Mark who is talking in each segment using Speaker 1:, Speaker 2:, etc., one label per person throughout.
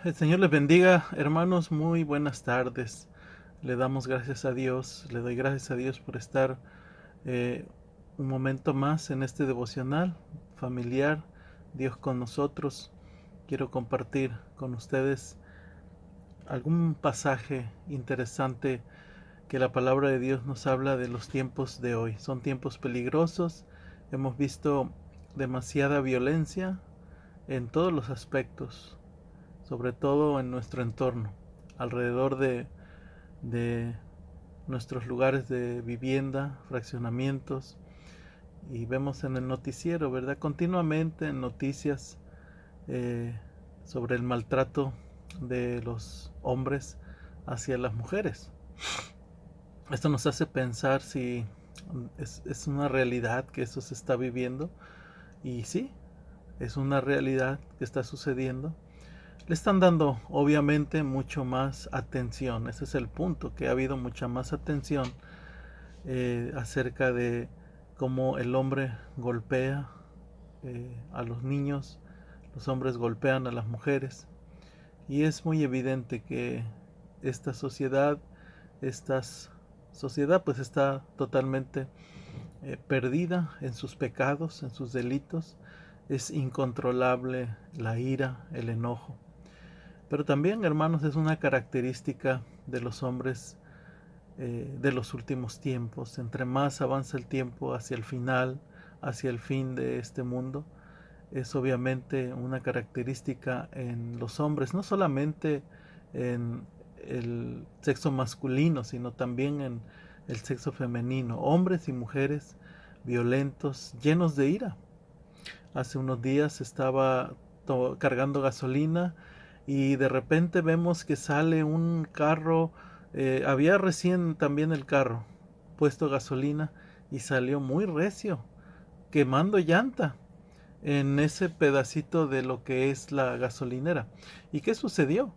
Speaker 1: El Señor les bendiga, hermanos, muy buenas tardes. Le damos gracias a Dios, le doy gracias a Dios por estar eh, un momento más en este devocional familiar, Dios con nosotros. Quiero compartir con ustedes algún pasaje interesante que la palabra de Dios nos habla de los tiempos de hoy. Son tiempos peligrosos, hemos visto demasiada violencia en todos los aspectos, sobre todo en nuestro entorno, alrededor de nuestros lugares de vivienda, fraccionamientos, y vemos en el noticiero, ¿verdad? Continuamente en noticias eh, sobre el maltrato de los hombres hacia las mujeres. Esto nos hace pensar si es una realidad que eso se está viviendo, y sí, es una realidad que está sucediendo. Le están dando obviamente mucho más atención, ese es el punto, que ha habido mucha más atención acerca de cómo el hombre golpea a los niños, los hombres golpean a las mujeres, y es muy evidente que esta sociedad, esta sociedad pues está totalmente perdida en sus pecados, en sus delitos. Es incontrolable la ira, el enojo. Pero también, hermanos, es una característica de los hombres de los últimos tiempos. Entre más avanza el tiempo hacia el final, hacia el fin de este mundo, es obviamente una característica en los hombres, no solamente en el sexo masculino, sino también en el sexo femenino. Hombres y mujeres violentos, llenos de ira. Hace unos días estaba cargando gasolina y de repente vemos que sale un carro, había recién también el carro puesto gasolina y salió muy recio, quemando llanta en ese pedacito de lo que es la gasolinera. ¿Y qué sucedió?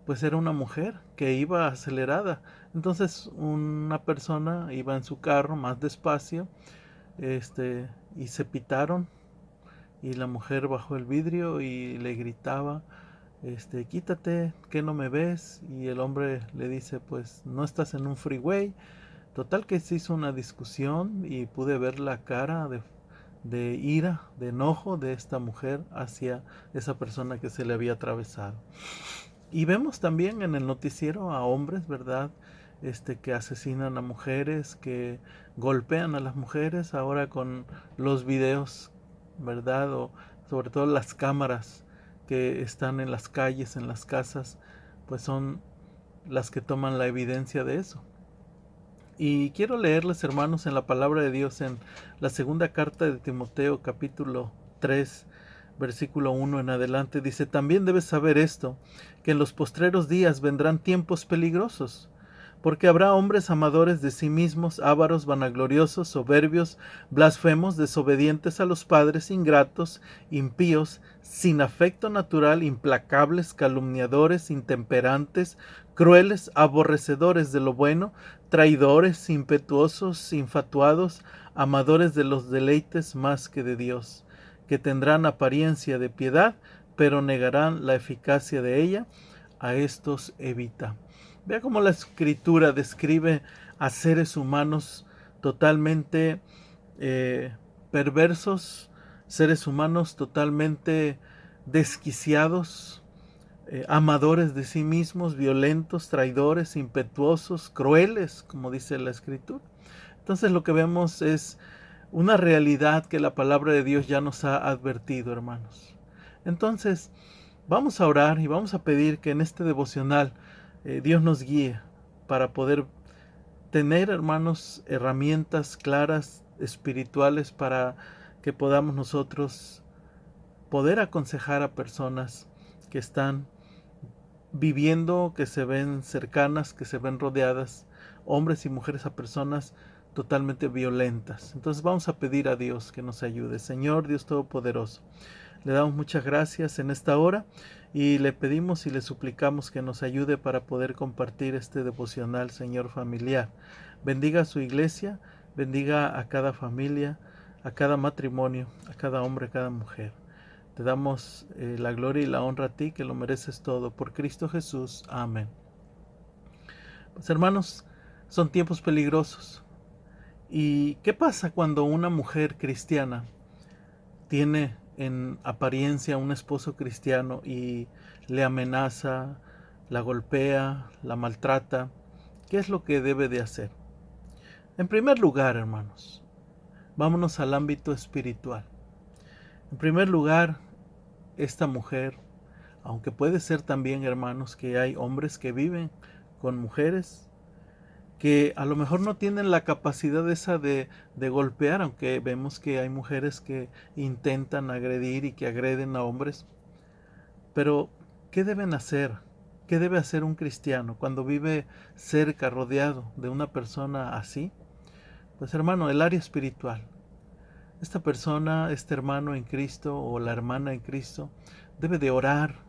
Speaker 1: Pues era una mujer que iba acelerada. Entonces una persona iba en su carro más despacio, y se pitaron, y la mujer bajó el vidrio y le gritaba, quítate, que no me ves, y el hombre le dice, pues no estás en un freeway. Total que se hizo una discusión y pude ver la cara de ira, de enojo de esta mujer hacia esa persona que se le había atravesado. Y vemos también en el noticiero a hombres, ¿verdad? Que asesinan a mujeres, que golpean a las mujeres, ahora con los videos, ¿verdad? O sobre todo las cámaras que están en las calles, en las casas, pues son las que toman la evidencia de eso. Y quiero leerles, hermanos, en la palabra de Dios, en la segunda carta de Timoteo, capítulo 3, versículo 1 en adelante. Dice, también debes saber esto, que en los postreros días vendrán tiempos peligrosos, porque habrá hombres amadores de sí mismos, ávaros, vanagloriosos, soberbios, blasfemos, desobedientes a los padres, ingratos, impíos, sin afecto natural, implacables, calumniadores, intemperantes, crueles, aborrecedores de lo bueno, traidores, impetuosos, infatuados, amadores de los deleites más que de Dios, que tendrán apariencia de piedad, pero negarán la eficacia de ella. A estos evita. Vea cómo la escritura describe a seres humanos totalmente eh, perversos, seres humanos totalmente desquiciados, amadores de sí mismos, violentos, traidores, impetuosos, crueles, como dice la escritura. Entonces lo que vemos es una realidad que la palabra de Dios ya nos ha advertido, hermanos. Entonces, vamos a orar y vamos a pedir que en este devocional Dios nos guíe para poder tener, hermanos, herramientas claras, espirituales, para que podamos nosotros poder aconsejar a personas que están viviendo, que se ven cercanas, que se ven rodeadas, hombres y mujeres, a personas totalmente violentas. Entonces vamos a pedir a Dios que nos ayude. Señor Dios Todopoderoso, le damos muchas gracias en esta hora y le pedimos y le suplicamos que nos ayude para poder compartir este devocional, Señor, familiar. Bendiga a su iglesia, bendiga a cada familia, a cada matrimonio, a cada hombre, a cada mujer. Te damos la gloria y la honra a ti, que lo mereces todo. Por Cristo Jesús. Amén. Pues hermanos, son tiempos peligrosos. ¿Y qué pasa cuando una mujer cristiana tiene en apariencia un esposo cristiano y le amenaza, la golpea, la maltrata? ¿Qué es lo que debe de hacer? En primer lugar, hermanos, vámonos al ámbito espiritual. En primer lugar, esta mujer, aunque puede ser también, hermanos, que hay hombres que viven con mujeres que a lo mejor no tienen la capacidad esa de golpear, aunque vemos que hay mujeres que intentan agredir y que agreden a hombres. Pero, ¿qué deben hacer? ¿Qué debe hacer un cristiano cuando vive cerca, rodeado de una persona así? Pues hermano, el área espiritual. Esta persona, este hermano en Cristo o la hermana en Cristo, debe de orar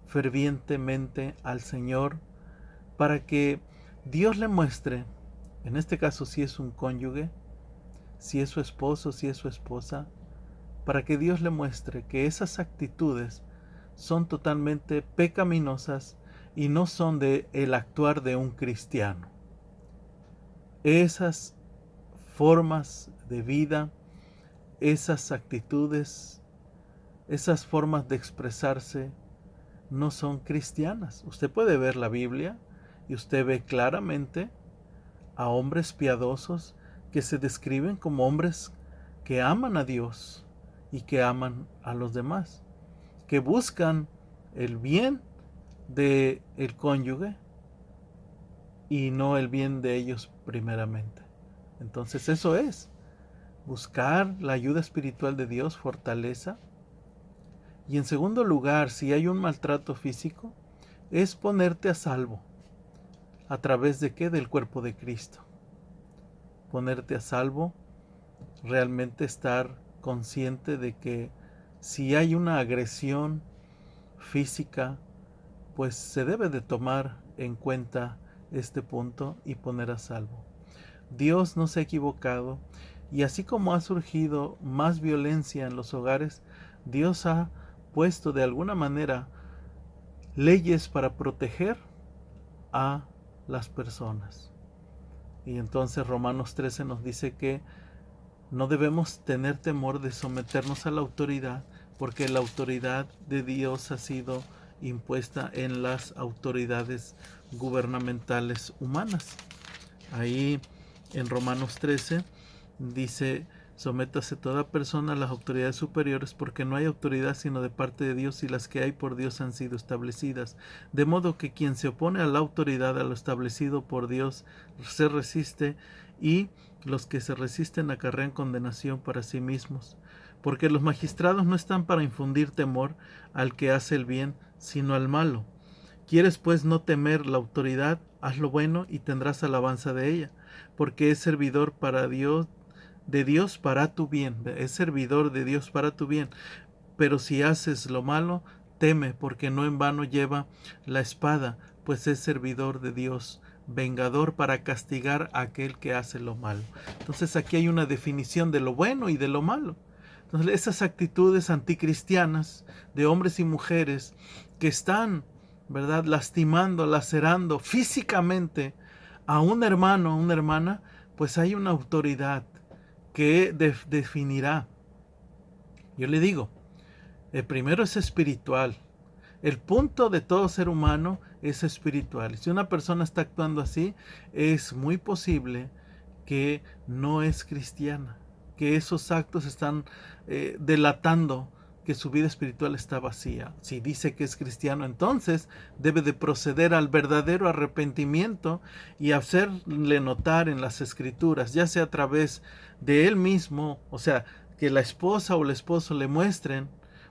Speaker 1: fervientemente al Señor para que Dios le muestre, en este caso si es un cónyuge, si es su esposo, si es su esposa, para que Dios le muestre que esas actitudes son totalmente pecaminosas y no son de el actuar de un cristiano. Esas formas de vida, esas actitudes, esas formas de expresarse no son cristianas. Usted puede ver la Biblia y usted ve claramente a hombres piadosos que se describen como hombres que aman a Dios y que aman a los demás, que buscan el bien de el cónyuge y no el bien de ellos primeramente. Entonces eso es buscar la ayuda espiritual de Dios, fortaleza. Y en segundo lugar, si hay un maltrato físico, es ponerte a salvo. ¿A través de qué? Del cuerpo de Cristo. Ponerte a salvo, realmente estar consciente de que si hay una agresión física, pues se debe de tomar en cuenta este punto y poner a salvo. Dios no se ha equivocado, y así como ha surgido más violencia en los hogares, Dios ha puesto de alguna manera leyes para proteger a las personas. Y entonces Romanos 13 nos dice que no debemos tener temor de someternos a la autoridad, porque la autoridad de Dios ha sido impuesta en las autoridades gubernamentales humanas. Ahí en Romanos 13 dice: sométase toda persona a las autoridades superiores, porque no hay autoridad sino de parte de Dios, y las que hay por Dios han sido establecidas. De modo que quien se opone a la autoridad, a lo establecido por Dios, se resiste, y los que se resisten acarrean condenación para sí mismos. Porque los magistrados no están para infundir temor al que hace el bien, sino al malo. ¿Quieres pues no temer la autoridad? Haz lo bueno y tendrás alabanza de ella, porque es servidor para Dios, de Dios para tu bien, es servidor de Dios para tu bien. Pero si haces lo malo, teme, porque no en vano lleva la espada, pues es servidor de Dios, vengador para castigar a aquel que hace lo malo. Entonces aquí hay una definición de lo bueno y de lo malo. Entonces esas actitudes anticristianas de hombres y mujeres que están, ¿verdad?, lastimando, lacerando físicamente a un hermano, a una hermana, pues hay una autoridad que definirá. Yo le digo, el primero es espiritual. El punto de todo ser humano es espiritual. Si una persona está actuando así, es muy posible que no es cristiana, que esos actos están delatando que su vida espiritual está vacía. Si dice que es cristiano, entonces debe de proceder al verdadero arrepentimiento y hacerle notar en las escrituras, ya sea a través de él mismo, o sea, que la esposa o el esposo le muestren,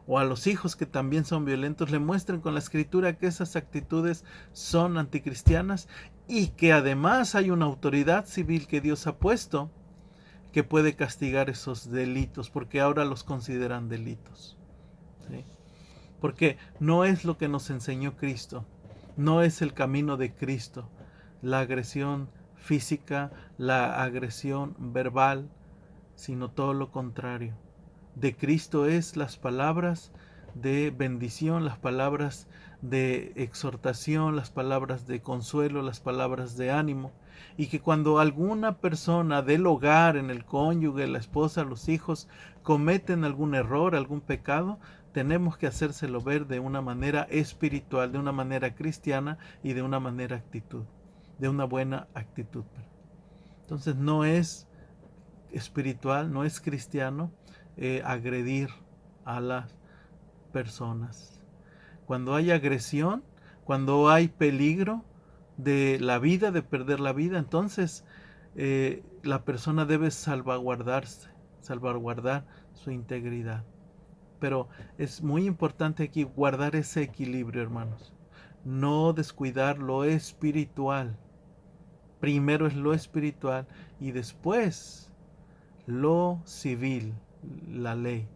Speaker 1: o a los hijos que también son violentos, le muestren con la escritura que esas actitudes son anticristianas, y que además hay una autoridad civil que Dios ha puesto que puede castigar esos delitos, porque ahora los consideran delitos. ¿Sí? Porque no es lo que nos enseñó Cristo, no es el camino de Cristo, la agresión física, la agresión verbal, sino todo lo contrario. De Cristo es las palabras de bendición, las palabras de exhortación, las palabras de consuelo, las palabras de ánimo. Y que cuando alguna persona del hogar, en el cónyuge, la esposa, los hijos, cometen algún error, algún pecado, tenemos que hacérselo ver de una manera espiritual, de una manera cristiana y de una manera actitud, de una buena actitud. Entonces no es espiritual, no es cristiano agredir a las personas. Cuando hay agresión, cuando hay peligro de la vida, de perder la vida, entonces la persona debe salvaguardarse, salvaguardar su integridad. Pero es muy importante aquí guardar ese equilibrio, hermanos. No descuidar lo espiritual. Primero es lo espiritual y después lo civil, la ley.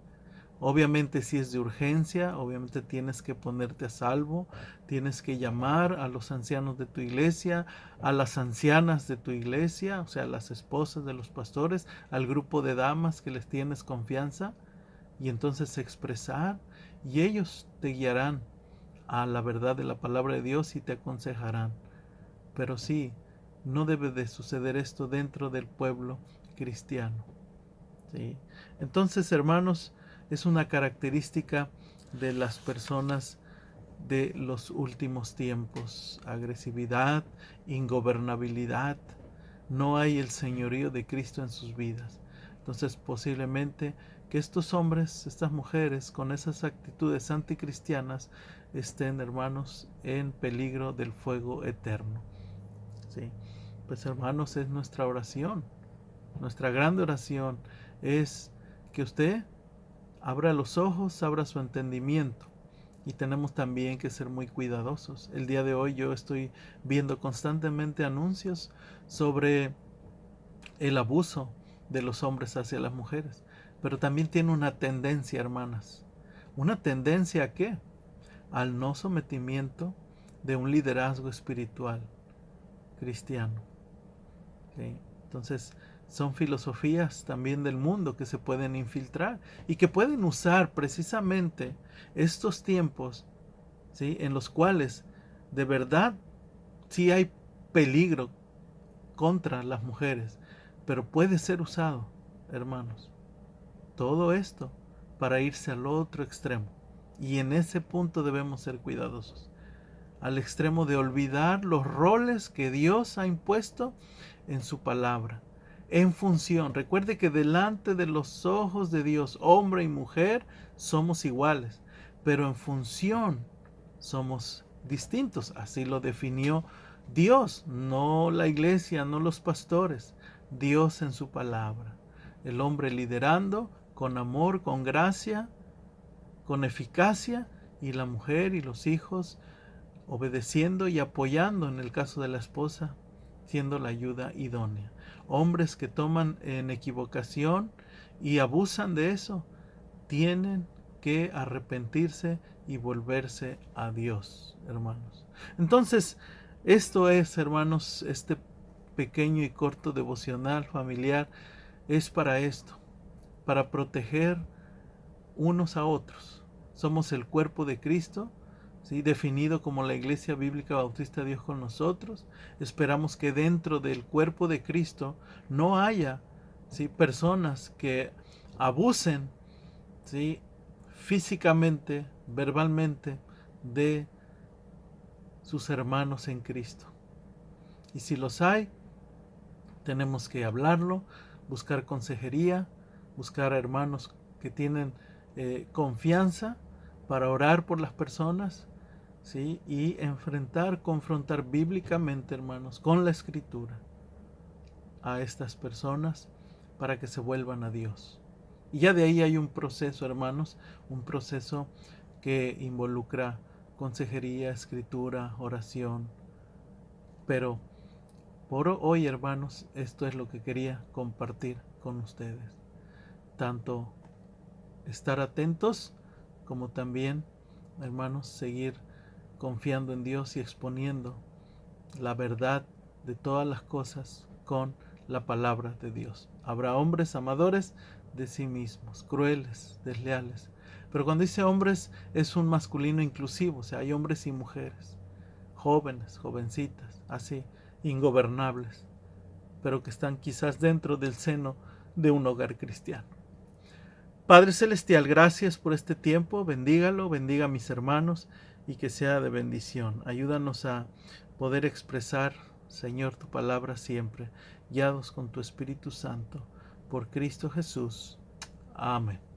Speaker 1: Obviamente si es de urgencia, obviamente tienes que ponerte a salvo, tienes que llamar a los ancianos de tu iglesia, a las ancianas de tu iglesia, o sea, a las esposas de los pastores, al grupo de damas que les tienes confianza, y entonces expresar, y ellos te guiarán a la verdad de la palabra de Dios y te aconsejarán. Pero sí, no debe de suceder esto dentro del pueblo cristiano. ¿Sí? Entonces, hermanos, es una característica de las personas de los últimos tiempos. Agresividad, ingobernabilidad. No hay el señorío de Cristo en sus vidas. Entonces, posiblemente que estos hombres, estas mujeres, con esas actitudes anticristianas, estén, hermanos, en peligro del fuego eterno. ¿Sí? Pues, hermanos, es nuestra oración. Nuestra grande oración es que usted abra los ojos, abra su entendimiento. Y tenemos también que ser muy cuidadosos. El día de hoy yo estoy viendo constantemente anuncios sobre el abuso de los hombres hacia las mujeres. Pero también tiene una tendencia, hermanas. ¿Una tendencia a qué? Al no sometimiento de un liderazgo espiritual cristiano. ¿Sí? Entonces, son filosofías también del mundo que se pueden infiltrar y que pueden usar precisamente estos tiempos, ¿sí?, en los cuales de verdad sí hay peligro contra las mujeres, pero puede ser usado, hermanos, todo esto para irse al otro extremo. Y en ese punto debemos ser cuidadosos, al extremo de olvidar los roles que Dios ha impuesto en su palabra, en función. Recuerde que delante de los ojos de Dios, hombre y mujer, somos iguales, pero en función somos distintos. Así lo definió Dios, no la iglesia, no los pastores. Dios en su palabra. El hombre liderando con amor, con gracia, con eficacia, y la mujer y los hijos obedeciendo y apoyando, en el caso de la esposa, siendo la ayuda idónea. Hombres que toman en equivocación y abusan de eso, tienen que arrepentirse y volverse a Dios, hermanos. Entonces, esto es, hermanos, este pequeño y corto devocional familiar es para esto, para proteger unos a otros. Somos el cuerpo de Cristo, ¿sí?, definido como la Iglesia Bíblica Bautista Dios con nosotros. Esperamos que dentro del cuerpo de Cristo no haya, ¿sí?, personas que abusen, ¿sí?, físicamente, verbalmente, de sus hermanos en Cristo. Y si los hay, tenemos que hablarlo, buscar consejería, buscar hermanos que tienen confianza para orar por las personas, ¿sí?, y confrontar bíblicamente, hermanos, con la Escritura a estas personas para que se vuelvan a Dios. Y ya de ahí hay un proceso, hermanos, un proceso que involucra consejería, escritura, oración. Pero por hoy, hermanos, esto es lo que quería compartir con ustedes. Tanto estar atentos como también, hermanos, seguir confiando en Dios y exponiendo la verdad de todas las cosas con la palabra de Dios. Habrá hombres amadores de sí mismos, crueles, desleales, Pero cuando dice hombres es un masculino inclusivo, o sea, hay hombres y mujeres, jóvenes, jovencitas, así, ingobernables, pero que están quizás dentro del seno de un hogar cristiano. Padre Celestial, gracias por este tiempo, bendígalo, bendiga a mis hermanos y que sea de bendición. Ayúdanos a poder expresar, Señor, tu palabra siempre, guiados con tu Espíritu Santo, por Cristo Jesús. Amén.